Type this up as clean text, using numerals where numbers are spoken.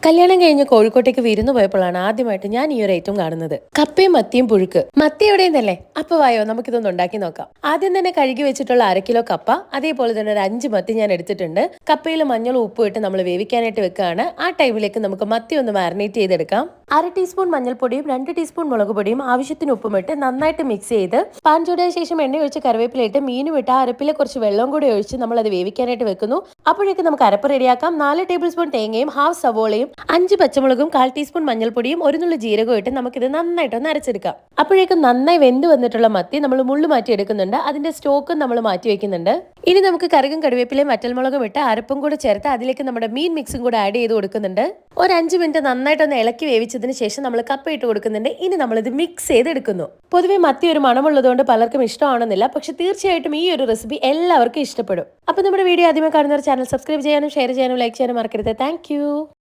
കല്യാണം കഴിഞ്ഞ് കോഴിക്കോട്ടേക്ക് വിരുന്നു പോയപ്പോഴാണ് ആദ്യമായിട്ട് ഞാൻ ഈ ഒരു ഐറ്റം കാണുന്നത്. കപ്പയും മത്തിയും പുഴുക്ക്. മത്തി എവിടെയെന്നല്ലേ? അപ്പൊ വായോ നമുക്കിതൊന്ന് ഉണ്ടാക്കി നോക്കാം. ആദ്യം തന്നെ കഴുകി വെച്ചിട്ടുള്ള 1/2 കിലോ കപ്പ, അതേപോലെ തന്നെ ഒരു 5 മത്തി ഞാൻ എടുത്തിട്ടുണ്ട്. കപ്പയിൽ മഞ്ഞളും ഉപ്പും ഇട്ട് നമ്മൾ വേവിക്കാനായിട്ട് വെക്കുകയാണ്. ആ ടൈമിലേക്ക് നമുക്ക് മത്തി ഒന്ന് മാരിനേറ്റ് ചെയ്തെടുക്കാം. 1/2 ടീസ്പൂൺ മഞ്ഞൾപ്പൊടിയും 2 ടീസ്പൂൺ മുളക് പൊടിയും ആവശ്യത്തിന് ഉപ്പും ഇട്ട് നന്നായിട്ട് മിക്സ് ചെയ്ത് പാൻ ചൂടായ ശേഷം എണ്ണ ഒഴിച്ച് കറിവേപ്പില ഇട്ട് മീനും ഇട്ട് അരപ്പിലെ കുറച്ച് വെള്ളം കൂടി ഒഴിച്ച് നമ്മൾ അത് വേവിക്കാനായിട്ട് വെക്കുന്നു. അപ്പോഴേക്കും നമുക്ക് അരപ്പ് റെഡിയാക്കാം. 4 ടേബിൾ സ്പൂൺ തേങ്ങയും 1/2 സവോളയും 5 പച്ചമുളകും 1/4 ടീസ്പൂൺ മഞ്ഞൾപ്പൊടിയും 1 നുള്ളി ജീരകവും ഇട്ട് നമുക്കിത് നന്നായിട്ടൊന്ന് അരച്ചെടുക്കാം. അപ്പോഴേക്കും നന്നായി വെന്ത് വന്നിട്ടുള്ള മത്തി നമ്മൾ മുള്ളു മാറ്റി എടുക്കുന്നുണ്ട്. അതിന്റെ സ്റ്റോക്കും നമ്മൾ മാറ്റി വെക്കുന്നുണ്ട്. ഇനി നമുക്ക് കറുകും കറിവേപ്പിലയും വറ്റൽമുളകും ഇട്ട് അരപ്പും കൂടെ ചേർത്ത് അതിലേക്ക് നമ്മുടെ മീൻ മിക്സും കൂടെ ആഡ് ചെയ്ത് കൊടുക്കുന്നുണ്ട്. ഒരു 5 മിനിറ്റ് നന്നായിട്ടൊന്ന് ഇളക്കി വേവിച്ചതിന് ശേഷം നമ്മൾ കപ്പ ഇട്ട് കൊടുക്കുന്നുണ്ട്. ഇനി നമ്മളിത് മിക്സ് ചെയ്തെടുക്കുന്നു. പൊതുവെ മത്തി ഒരു മണമുള്ളതുകൊണ്ട് പലർക്കും ഇഷ്ടമാണെന്നില്ല, പക്ഷെ തീർച്ചയായിട്ടും ഈ ഒരു റെസിപ്പി എല്ലാവർക്കും ഇഷ്ടപ്പെടും. അപ്പൊ നമ്മുടെ വീഡിയോ ആദ്യമേ കാണുന്നവർ ചാനൽ സബ്സ്ക്രൈബ് ചെയ്യാനും ഷെയർ ചെയ്യാനും ലൈക്ക് ചെയ്യാനും മറക്കരുത്. താങ്ക്